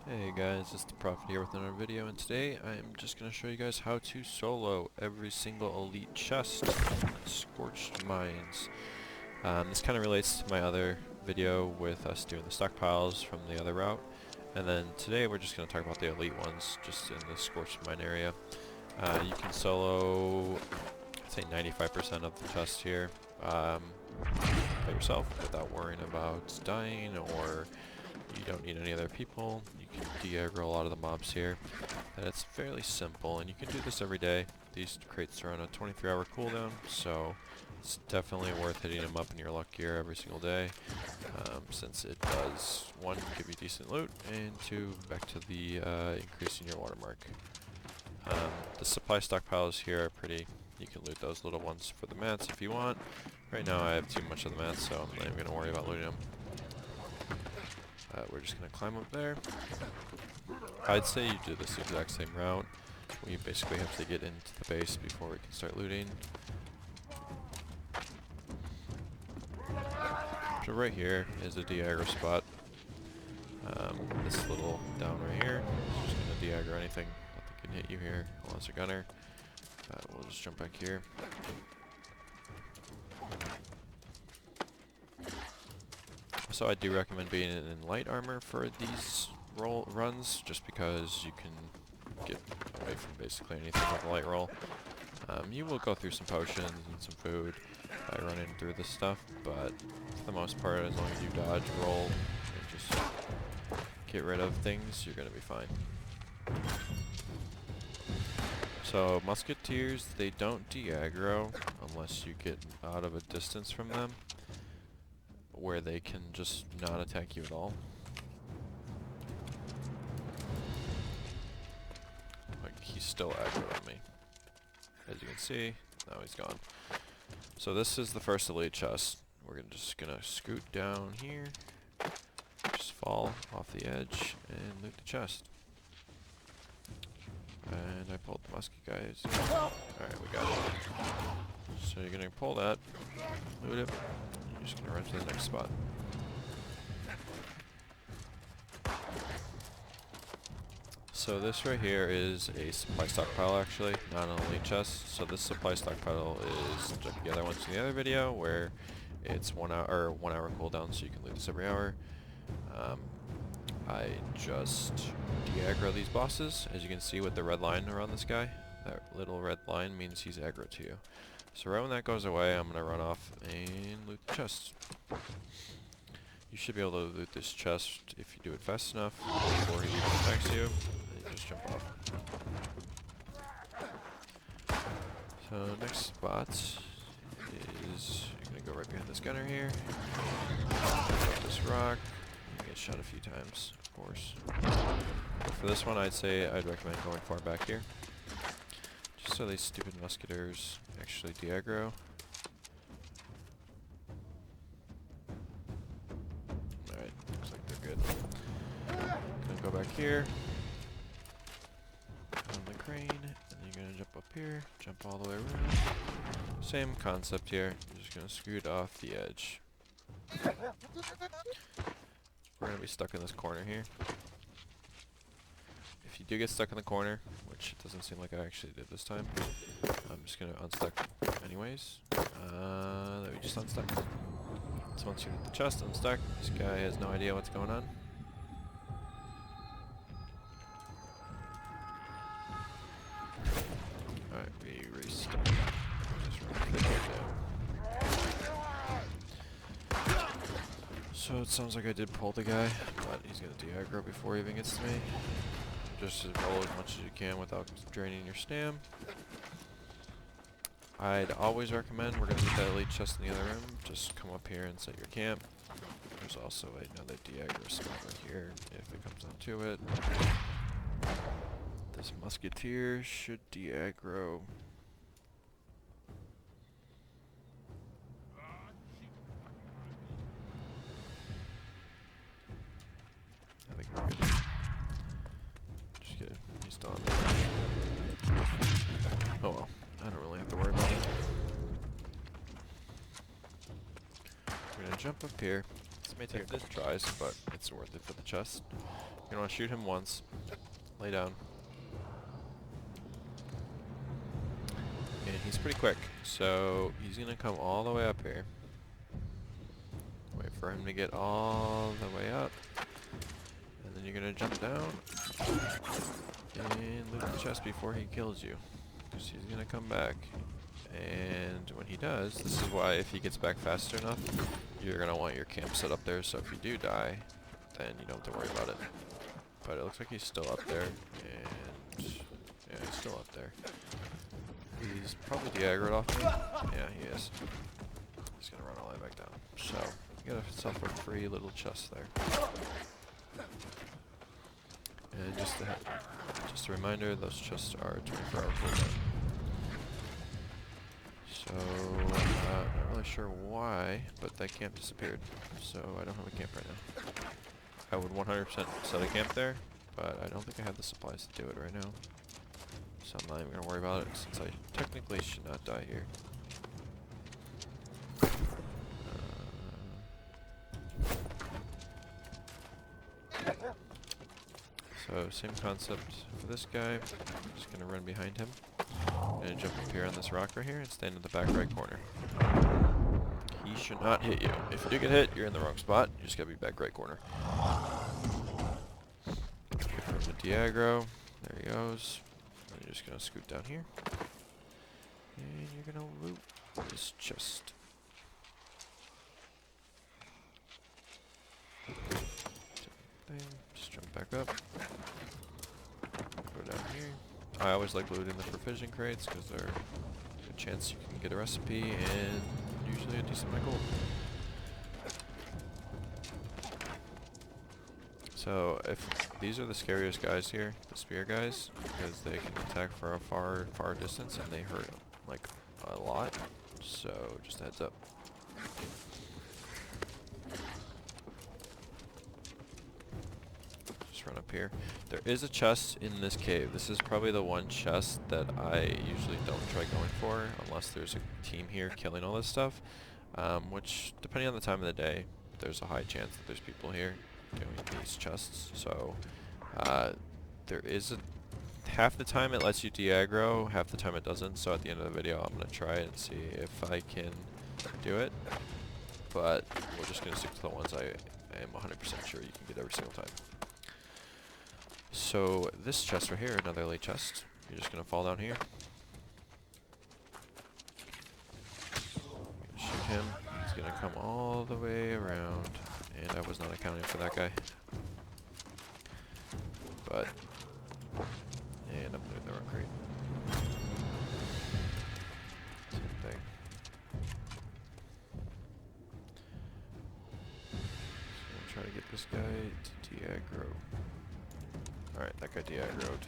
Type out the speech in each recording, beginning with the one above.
Hey guys, it's the Prophet here with another video, and today I'm just going to show you guys how to solo every single elite chest in Scorched Mines. This kind of relates to my other video with us doing the stockpiles from the other route, and then today we're just going to talk about the elite ones just in the Scorched Mine area. You can solo, I'd say 95% of the chests here by yourself without worrying about dying, or you don't need any other people. You can de-aggro a lot of the mobs here, and it's fairly simple, and you can do this every day. These crates are on a 23-hour cooldown, so it's definitely worth hitting them up in your luck gear every single day, since it does, one, give you decent loot, and two, back to the increasing your watermark. The supply stockpiles here are pretty, you can loot those little ones for the mats if you want. Right now I have too much of the mats, so I'm not even going to worry about looting them. We're just going to climb up there. I'd say you do this exact same route. We basically have to get into the base before we can start looting. So right here is a de-aggro spot. This little down right here is just going to de-aggro anything. Nothing can hit you here unless a gunner. We'll just jump back here. So I do recommend being in light armor for these runs, just because you can get away from basically anything with a light roll. You will go through some potions and some food by running through this stuff, but for the most part, as long as you dodge, roll, and just get rid of things, you're going to be fine. So musketeers, they don't de-aggro unless you get out of a distance from them, where they can just not attack you at all. Like, he's still aggroed on me. As you can see, now he's gone. So this is the first elite chest. We're just gonna scoot down here, just fall off the edge, and loot the chest. And I pulled the musket, guys. Alright, we got it. So you're gonna pull that, loot it, you're just gonna run to the next spot. So this right here is a supply stockpile, actually, not an elite chest. So this supply stockpile is like the other ones in the other video, where it's 1 hour cooldown, so you can loot this every hour. I just de-aggro these bosses, as you can see with the red line around this guy. That little red line means he's aggro to you. So right when that goes away, I'm gonna run off and loot the chest. You should be able to loot this chest if you do it fast enough before he even attacks you. Just jump off. So next spot is, you're gonna go right behind this gunner here. Up this rock. You get shot a few times, of course. But for this one, I'd recommend going far back here, just so these stupid musketeers actually de-aggro. Alright, looks like they're good. Gonna go back here. On the crane, and you're gonna jump up here, jump all the way around. Same concept here, you're just gonna scoot off the edge. We're gonna be stuck in this corner here. If you do get stuck in the corner, which it doesn't seem like I actually did this time, I'm just gonna unstuck anyways. That we just unstuck. So once you hit the chest, unstuck. This guy has no idea what's going on. Alright, we restart. Just run the down. So it sounds like I did pull the guy, but he's gonna de-aggro before he even gets to me. Just roll as much as you can without draining your stam. I'd always recommend, we're gonna get that elite chest in the other room, just come up here and set your camp. There's also another de-aggro spot right here, if it comes down to it. This musketeer should de-aggro. I think we're good. Just kidding, he's still on there. Oh well, I don't really have to worry about it. We're gonna jump up here. This It may take a couple tries, but it's worth it for the chest. You want to shoot him once, lay down, and he's pretty quick, so he's gonna come all the way up here. Wait for him to get all the way up, and then you're gonna jump down and loot the chest before he kills you, because he's gonna come back. And when he does, this is why if he gets back fast enough, you're gonna want your camp set up there, so if you do die, then you don't have to worry about it. But it looks like he's still up there, and yeah, he's still up there. He's probably de-aggroed off me. Yeah, he is. He's gonna run all the way back down. So, you got yourself a free little chest there. And just a reminder, those chests are 24-hour cooldown. So, not really sure why, but that camp disappeared. So, I don't have a camp right now. I would 100% set a camp there, but I don't think I have the supplies to do it right now. So I'm not even going to worry about it, since I technically should not die here. So, same concept for this guy. Just going to run behind him. Gonna jump up here on this rock right here and stand in the back right corner. He should not hit you. If you do get hit, you're in the wrong spot. You just gotta be back right corner. Wait for him to de-aggro. There he goes. And you're just gonna scoot down here. And you're gonna loot this chest. Just jump back up. Go down here. I always like looting the provision crates because they're a good chance you can get a recipe and usually a decent amount of gold. So if these are the scariest guys here, the spear guys, because they can attack for a far distance and they hurt like a lot. So just a heads up. Run up here. There is a chest in this cave. This is probably the one chest that I usually don't try going for unless there's a team here killing all this stuff, which depending on the time of the day, there's a high chance that there's people here doing these chests. So there is a half the time it lets you de-aggro, half the time it doesn't. So at the end of the video I'm going to try it and see if I can do it, but we're just going to stick to the ones I am 100% sure you can get every single time. So this chest right here, another elite chest. You're just gonna fall down here. Shoot him. He's gonna come all the way around, and I was not accounting for that guy. But and I'm doing the wrong crate. Same thing. So I'm gonna try to get this guy to de-aggro. Alright, that guy de-aggroed.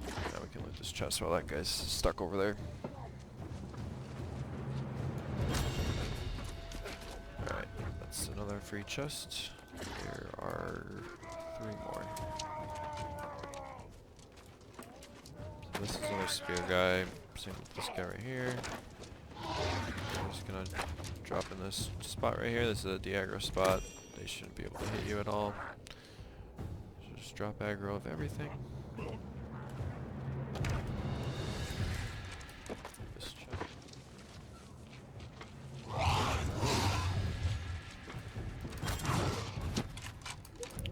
Now we can loot this chest while that guy's stuck over there. Alright, that's another free chest. There are 3 more. So this is another spear guy. Same with this guy right here. I'm just gonna drop in this spot right here. This is a de-aggro spot. They shouldn't be able to hit you at all. Just drop aggro of everything. This chest.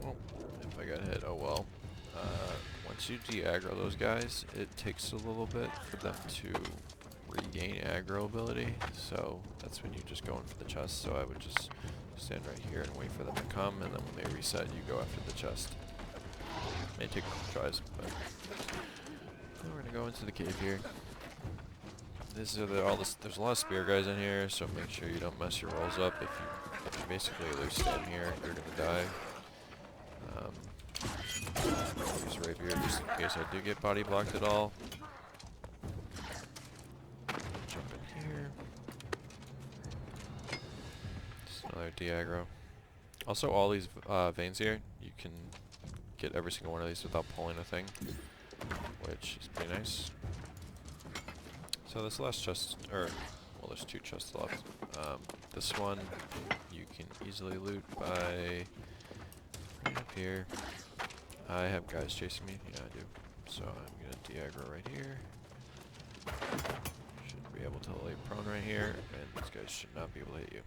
Oh, if I got hit, oh well. Once you de-aggro those guys, it takes a little bit for them to regain aggro ability. So that's when you just go in for the chest. So I would just stand right here and wait for them to come, and then when they reset, you go after the chest. May take a couple tries, but now we're gonna go into the cave here. There's a lot of spear guys in here, so make sure you don't mess your rolls up. If you basically lose stand here, you're gonna die. Use rapier just in case I do get body blocked at all. Jump in here. Just another de-aggro. Also, all these veins here, you can get every single one of these without pulling a thing, which is pretty nice. So this last chest, or well, there's 2 chests left. This one, you can easily loot by right up here. I have guys chasing me. Yeah, I do. So I'm gonna de-aggro right here. Should be able to lay prone right here, and these guys should not be able to hit you.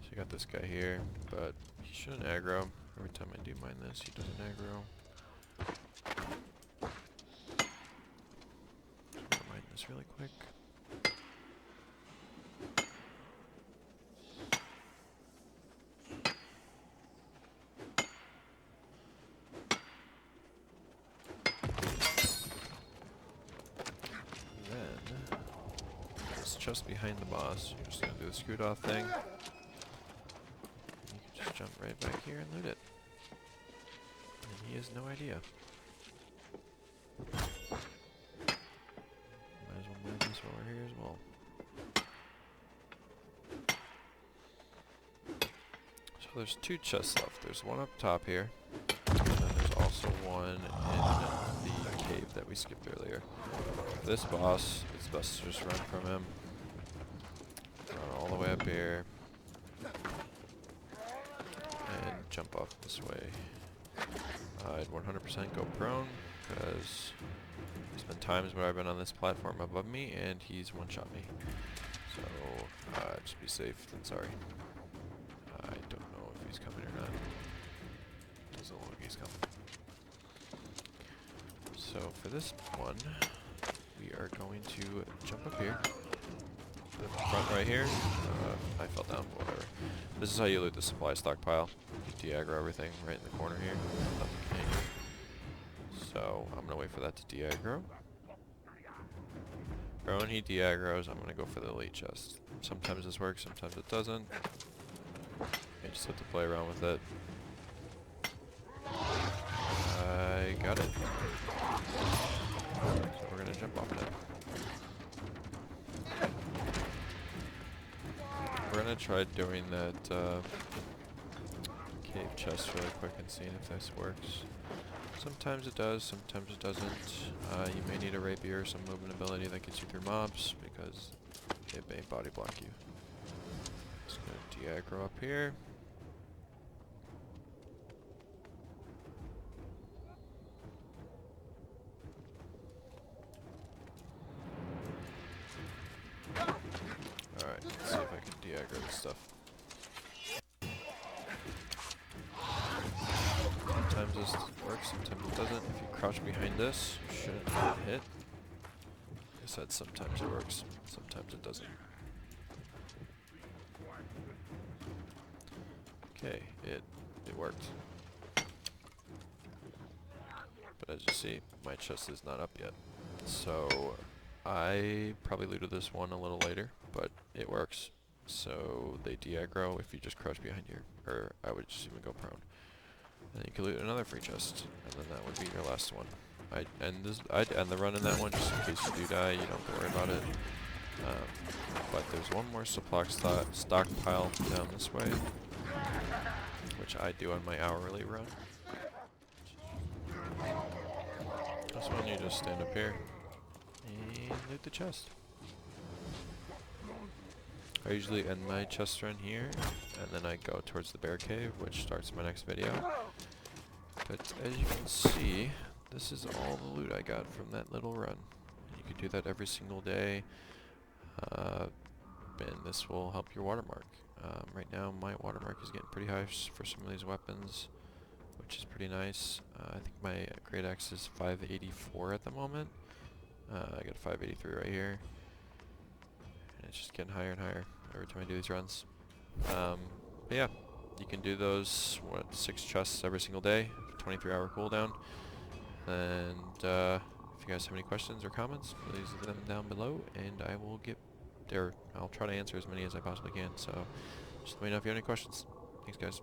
So you got this guy here, but he shouldn't aggro. Every time I do mine this, he doesn't aggro. So I'm gonna mine this really quick. Just behind the boss. You're just gonna do the scoot off thing. You can just jump right back here and loot it. And he has no idea. Might as well mine this while we're here as well. So there's two chests left. There's one up top here. And then there's also one in the cave that we skipped earlier. This boss, it's best to just run from him. All the way up here and jump off this way. I'd 100% go prone because there's been times where I've been on this platform above me and he's one-shot me. So just be safe than sorry. I don't know if he's coming or not. Doesn't look like he's coming. So for this one, we are going to jump up here. The front right here. I fell down, whatever. This is how you loot the supply stockpile. You de-aggro everything right in the corner here. Nothing can hit you. So I'm gonna wait for that to de-aggro. When he de-aggros, I'm gonna go for the elite chest. Sometimes this works, sometimes it doesn't. You just have to play around with it. I got it. So we're gonna jump off it. We're gonna try doing that cave chest really quick and seeing if this works. Sometimes it does, sometimes it doesn't. You may need a rapier or some movement ability that gets you through mobs because it may body block you. Just gonna de-aggro up here. Alright, let's see if I can de-aggro this stuff. Sometimes this works, sometimes it doesn't. If you crouch behind this, you shouldn't get hit. Like I said, sometimes it works, sometimes it doesn't. Okay, it worked. But as you see, my chest is not up yet. So I probably looted this one a little later, but it works. So they de-aggro if you just crouch behind here, or I would just even go prone. And you can loot another free chest, and then that would be your last one. I'd end the run in that one just in case you do die. You don't have to worry about it. But there's one more supply stockpile down this way, which I do on my hourly run. This one you just stand up here and loot the chest. I usually end my chest run here, and then I go towards the bear cave, which starts my next video. But as you can see, this is all the loot I got from that little run. You can do that every single day, and this will help your watermark. Right now my watermark is getting pretty high for some of these weapons, which is pretty nice. I think my great axe is 584 at the moment. I got 583 right here. And it's just getting higher and higher every time I do these runs. But yeah, you can do those, 6 chests every single day, 23-hour cooldown. And if you guys have any questions or comments, please leave them down below, and I will I'll try to answer as many as I possibly can. So just let me know if you have any questions. Thanks, guys.